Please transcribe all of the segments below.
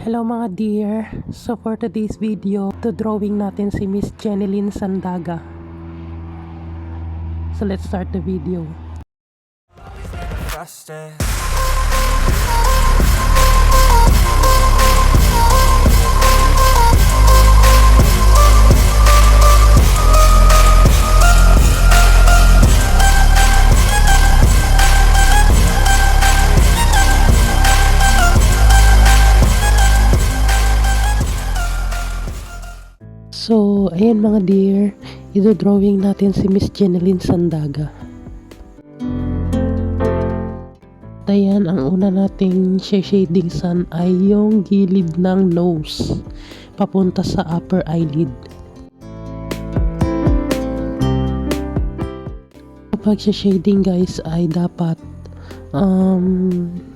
Hello mga dear, so for today's video, drawing natin si Miss Jeneline Sandaga. So let's start the video. So, ayan mga dear, drawing natin si Miss Jeneline Sandaga. Ayan, ang una nating shading sun ay yung gilid ng nose, papunta sa upper eyelid. Kapag shading guys ay dapat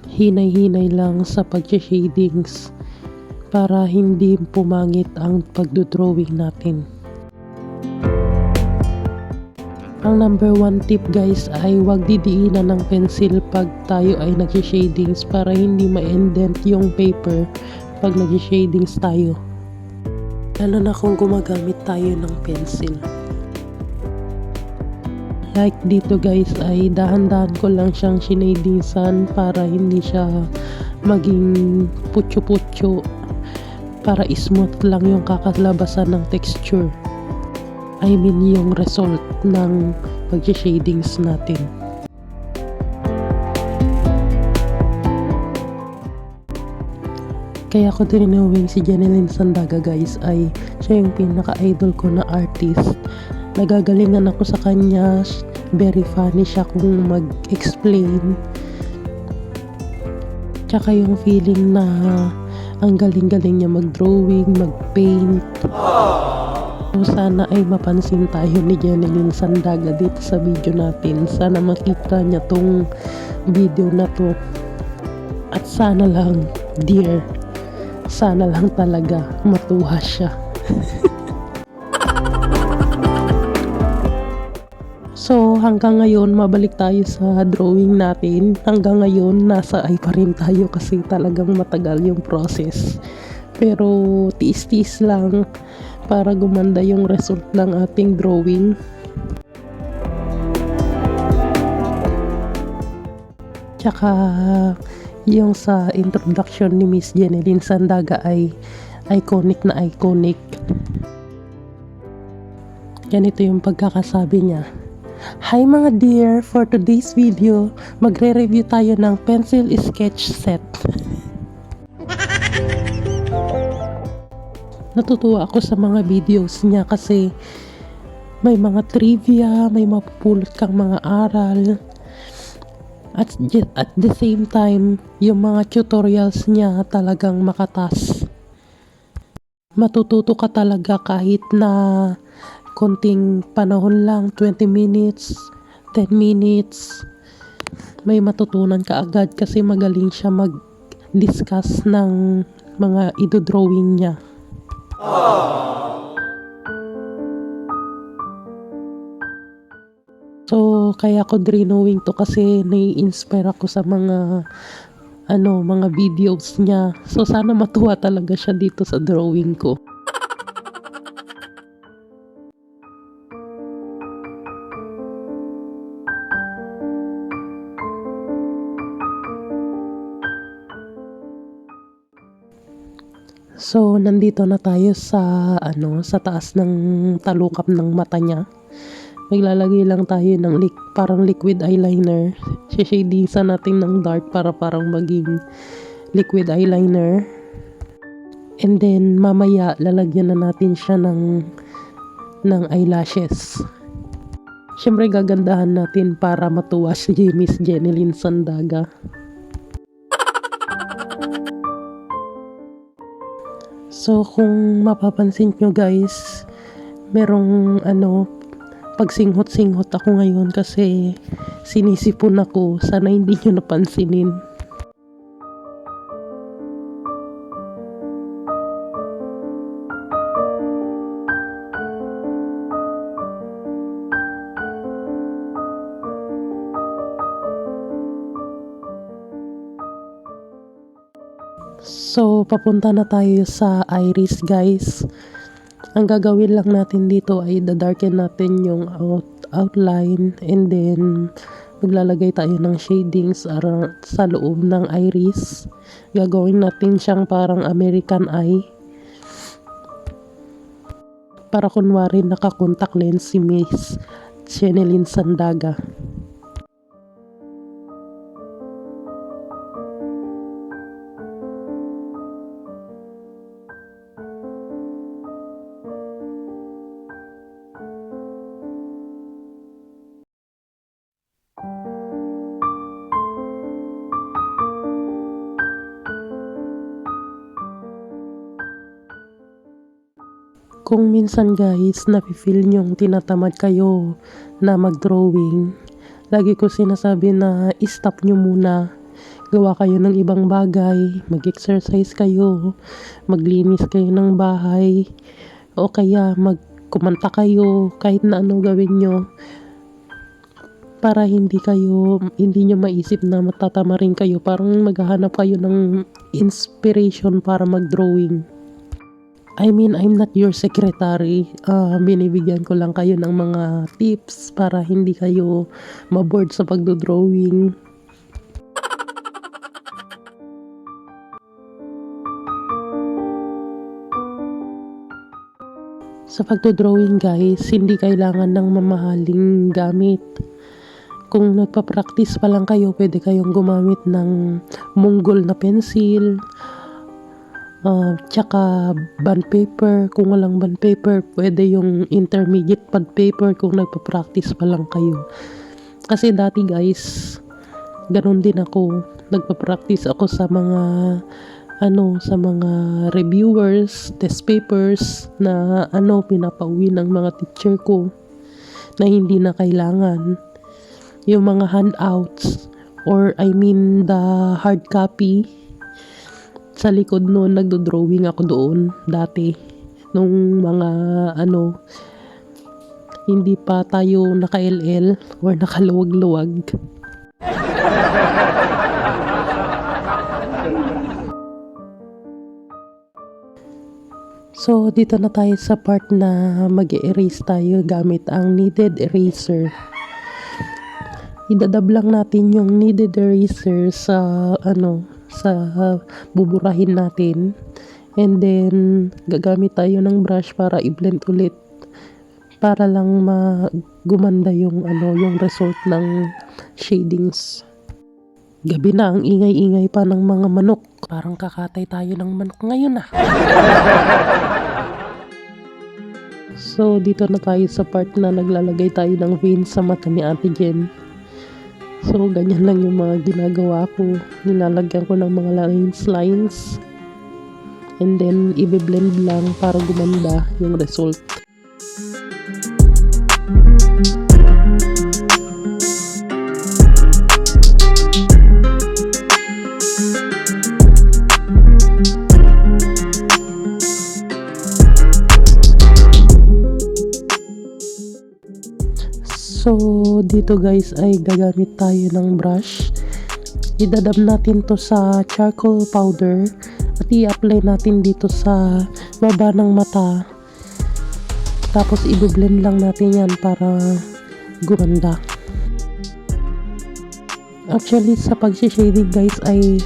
hinay-hinay lang sa pag-shadings para hindi pumangit ang pagdodrawing natin. Ang number 1 tip guys ay huwag didiinan ng pencil pag tayo ay nag-shadings para hindi ma-indent yung paper pag nag-shadings tayo. Lalo na kung gumagamit tayo ng pencil. Like dito guys ay dahan-dahan ko lang siyang shinadingsan para hindi siya maging putyo-putyo, para smooth lang yung kakalabasan ng texture. I mean yung result ng pag-shadings natin. Kaya ko tinawag si Jeneline Sandaga guys ay siya yung pinaka-idol ko na artist. Nagagalingan ako sa kanya, very funny siya kung mag-explain. Tsaka yung feeling na ang galing-galing niya mag-drawing, mag-paint. So, sana ay mapansin tayo ni Jeneline Sandaga dito sa video natin. Sana makita niya tong video na to. At sana lang, dear, sana lang talaga matuwa siya. So, hanggang ngayon, mabalik tayo sa drawing natin. Hanggang ngayon, nasa eye pa rin tayo kasi talagang matagal yung process. Pero, tiis-tiis lang para gumanda yung result ng ating drawing. Tsaka, yung sa introduction ni Miss Jeneline Sandaga ay iconic na iconic. Ganito yung pagkakasabi niya. Hi mga dear, for today's video, magre-review tayo ng pencil sketch set. Natutuwa ako sa mga videos niya kasi may mga trivia, may mapupulot kang mga aral. At the same time, yung mga tutorials niya talagang makatas. Matututo ka talaga kahit na konting panahon lang, 20 minutes, 10 minutes. May matutunan ka agad kasi magaling siya mag-discuss ng mga idodrawing niya. So, kaya ko drawing to kasi nai-inspire ako sa mga mga videos niya. So, sana matuwa talaga siya dito sa drawing ko. So, nandito na tayo sa sa taas ng talukap ng mata niya. Maglalagay lang tayo ng parang liquid eyeliner. Shadingsan natin ng dark para parang maging liquid eyeliner. And then mamaya lalagyan na natin siya ng eyelashes. Syempre gagandahan natin para matuwa si Miss Jeneline Sandaga. So, kung mapapansin nyo guys, merong pagsinghot-singhot ako ngayon kasi sinisipon ako. Sana hindi nyo napansinin. So, papunta na tayo sa iris, guys. Ang gagawin lang natin dito ay dadarken natin yung outline, and then maglalagay tayo ng shadings sa loob ng iris. Gagawin natin siyang parang American eye. Para kunwari naka-contact lens si Miss Sheneline Sandaga. Kung minsan guys, nafe-feel nyong tinatamad kayo na mag-drawing, lagi ko sinasabi na i-stop nyo muna. Gawa kayo ng ibang bagay, mag-exercise kayo, maglinis kayo ng bahay, o kaya magkumanta kayo, kahit na ano gawin nyo. Para hindi nyo maisip na matatama rin kayo, parang maghahanap kayo ng inspiration para mag-drawing. I mean, I'm not your secretary. Binibigyan ko lang kayo ng mga tips para hindi kayo maboard sa pagdodrawing. Sa pagdodrawing guys, hindi kailangan ng mamahaling gamit. Kung nagpa-practice pa lang kayo, pwede kayong gumamit ng munggol na pencil, tsaka bond paper. Kung walang bond paper, pwede yung intermediate bond paper kung nagpa-practice pa lang kayo. Kasi dati guys, ganun din ako. Nagpa-practice ako sa mga reviewers, test papers na pinapauwi ng mga teacher ko na hindi na kailangan. Yung mga handouts, or I mean the hard copy, sa likod noon nagdo-drawing ako doon dati nung mga hindi pa tayo naka-LL or nakaluwag-luwag. So dito na tayo sa part na mag-erase tayo gamit ang kneaded eraser. Idadab lang natin yung kneaded eraser sa buburahin natin, and then gagamit tayo ng brush para i-blend ulit para lang gumanda yung result ng shadings. Gabi na, ang ingay-ingay pa ng mga manok. Parang kakatay tayo ng manok ngayon ah. So dito na tayo sa part na naglalagay tayo ng veins sa mata ni Ate Jen. So, ganyan lang yung mga ginagawa ko. Nilalagyan ko ng mga lines. And then, i-blend lang para gumanda yung result. So, dito guys ay gagamit tayo ng brush. Idadab natin to sa charcoal powder at i-apply natin dito sa baba ng mata. Tapos i-blend lang natin yan para gumanda. Actually, sa pag-shading guys ay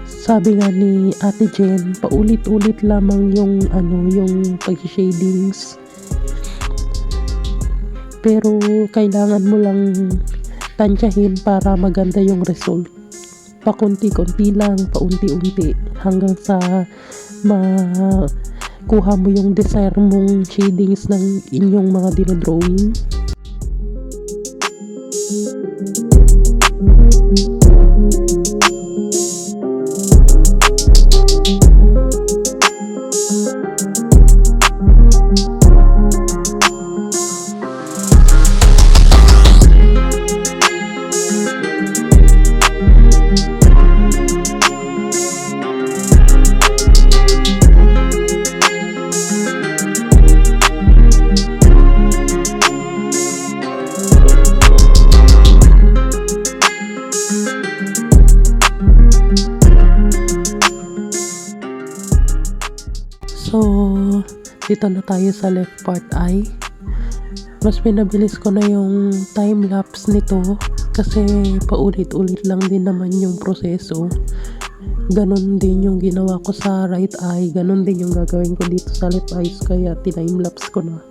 sabi nga ni Ate Jen, paulit-ulit lamang yung pag-shadings. Pero kailangan mo lang tansyahin para maganda yung result. Pakunti-kunti lang, paunti-unti, hanggang sa makuha mo yung desire mong shadings ng inyong mga dinodrawing. So, dito na tayo sa left part eye. Mas pinabilis ko na yung time lapse nito kasi paulit-ulit lang din naman yung proseso. Ganon din yung ginawa ko sa right eye, ganon din yung gagawin ko dito sa left eyes, kaya time lapse ko na.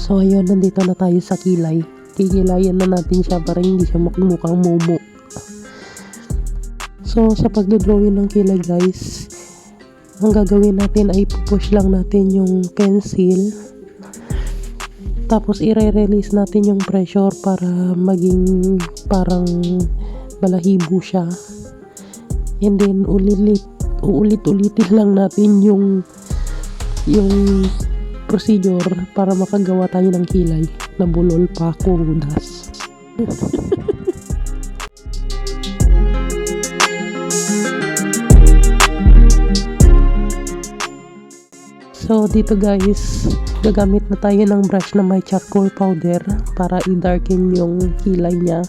So ayun, nandito na tayo sa kilay. Kikilayan na natin siya para hindi siya mukhang momo. So sa pagdodrawing ng kilay guys, ang gagawin natin ay push lang natin yung pencil. Tapos i-release natin yung pressure para maging parang balahibo siya. And then uulit-ulitin lang natin yung procedure para makagawa tayo ng kilay na bulol, pako, rudas. So dito guys, gagamit na tayo ng brush na may charcoal powder para i-darken yung kilay niya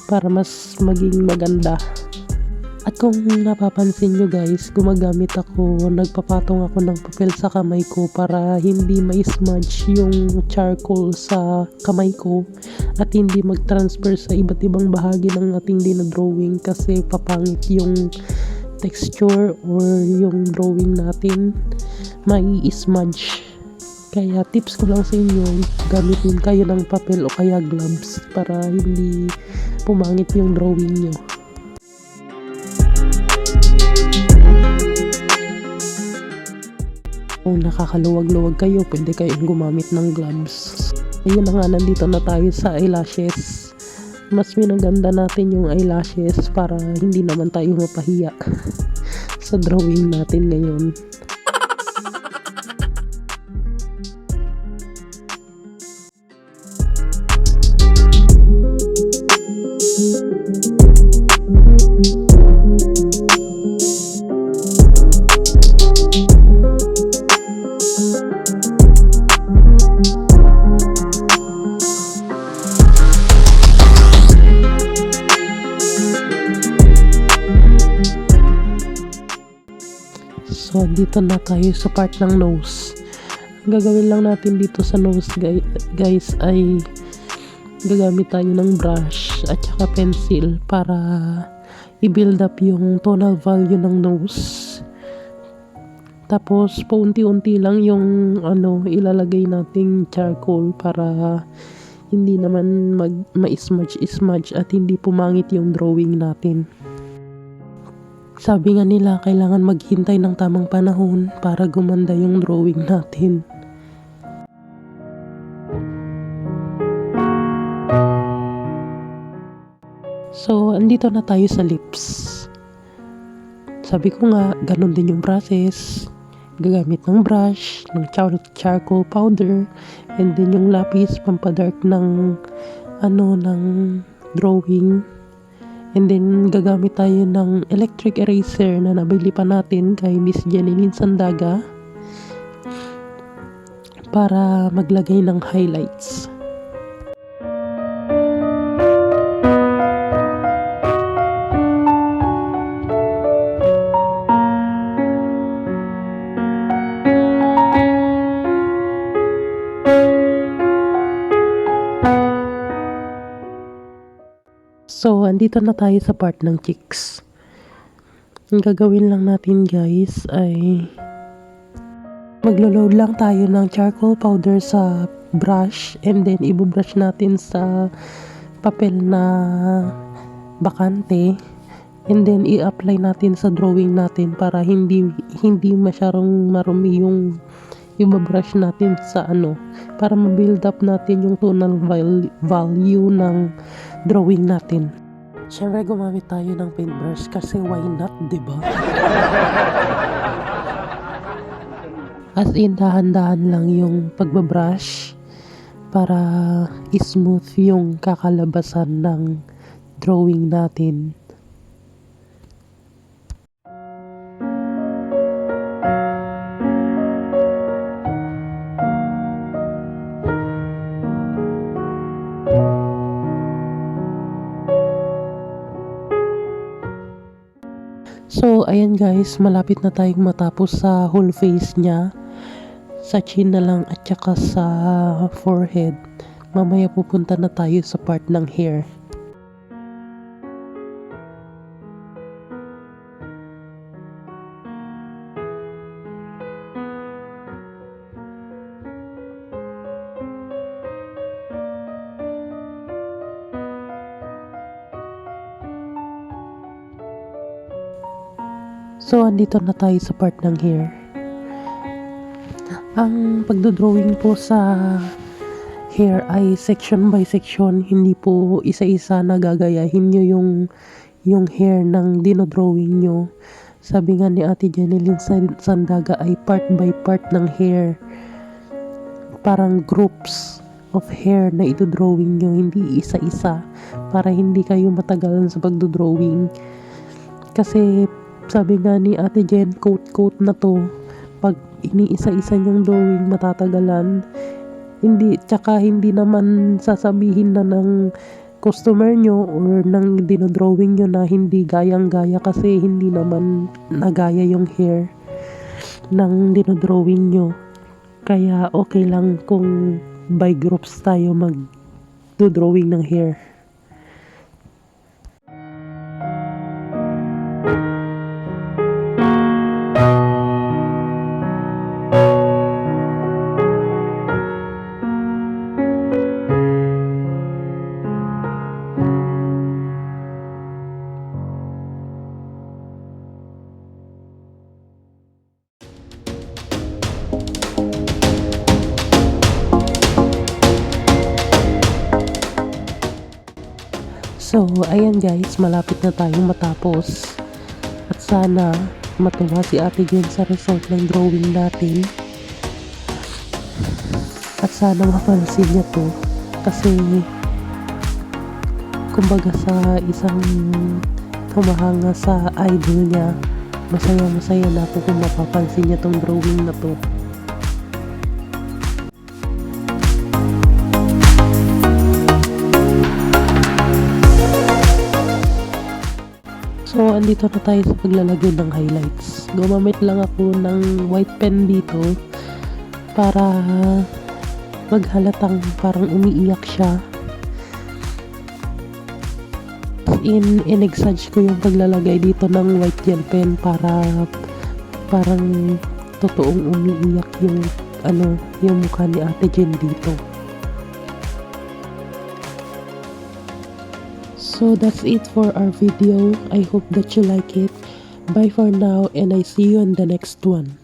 para mas maging maganda. At kung napapansin nyo guys, nagpapatong ako ng papel sa kamay ko para hindi ma-smudge yung charcoal sa kamay ko at hindi mag-transfer sa iba't ibang bahagi ng ating dinodrawing kasi papangit yung texture or yung drawing natin, mai-smudge. Kaya tips ko lang sa inyo, gamitin kayo ng papel o kaya gloves para hindi pumangit yung drawing nyo. Kung nakakaluwag-luwag kayo, pwede kayong gumamit ng gloves. Ayun na nga, nandito na tayo sa eyelashes. Mas minaganda natin yung eyelashes para hindi naman tayo mapahiya sa drawing natin ngayon. So, dito na tayo sa part ng nose. Ang gagawin lang natin dito sa nose guys ay gagamit tayo ng brush at saka pencil para i-build up yung tonal value ng nose. Tapos, paunti-unti lang yung ilalagay nating charcoal para hindi naman ma-smudge at hindi pumangit yung drawing natin. Sabi nga nila, kailangan maghintay ng tamang panahon para gumanda yung drawing natin. So, andito na tayo sa lips. Sabi ko nga, ganun din yung process. Gagamit ng brush, ng charcoal powder, and then yung lapis, pampadark ng drawing. And then, gagamit tayo ng electric eraser na nabili pa natin kay Miss Jeneline Sandaga para maglagay ng highlights. So, andito na tayo sa part ng cheeks. Ang gagawin lang natin guys ay maglo-load lang tayo ng charcoal powder sa brush and then i-brush natin sa papel na bakante and then i-apply natin sa drawing natin para hindi masyadong marumi ibabrush natin sa para ma-build up natin yung tonal value ng drawing natin. Siyempre gumamit tayo ng paintbrush kasi why not, diba? As in, dahan-dahan lang yung pagbabrush para smooth yung kakalabasan ng drawing natin. So, ayan guys, malapit na tayong matapos sa whole face niya. Sa chin na lang at saka sa forehead. Mamaya pupunta na tayo sa part ng hair. So, andito na tayo sa part ng hair. Ang pagdodrawing po sa hair ay section by section, hindi po isa-isa na gagayahin nyo yung hair ng dinodrawing nyo. Sabi nga ni Ate Jeneline Sandaga ay part by part ng hair. Parang groups of hair na idodrawing nyo, hindi isa-isa, para hindi kayo matagalan sa pagdodrawing. Kasi sabi nga ni Ate Jen, quote na to, pag iniisa-isa yung drawing matatagalan. Tsaka hindi naman sasabihin na ng customer nyo or ng dinodrawing nyo na hindi gayang-gaya, kasi hindi naman nagaya yung hair ng dinodrawing nyo. Kaya okay lang kung by groups tayo mag-drawing ng hair. So, ayan guys, malapit na tayong matapos. At sana matuwa si Ate Jen sa result ng drawing natin. At sana mapansin niya to. Kasi, kumbaga sa isang humahanga sa idol niya, masaya na ako kung mapapansin niya tong drawing na to. So, andito na tayo sa paglalagay ng highlights. Gumamit lang ako ng white pen dito para maghalatang parang umiiyak siya. In-exage ko yung paglalagay dito ng white gel pen para parang totoong umiiyak yung mukha ni Ate Jen dito. So that's it for our video. I hope that you like it. Bye for now, and I see you in the next one.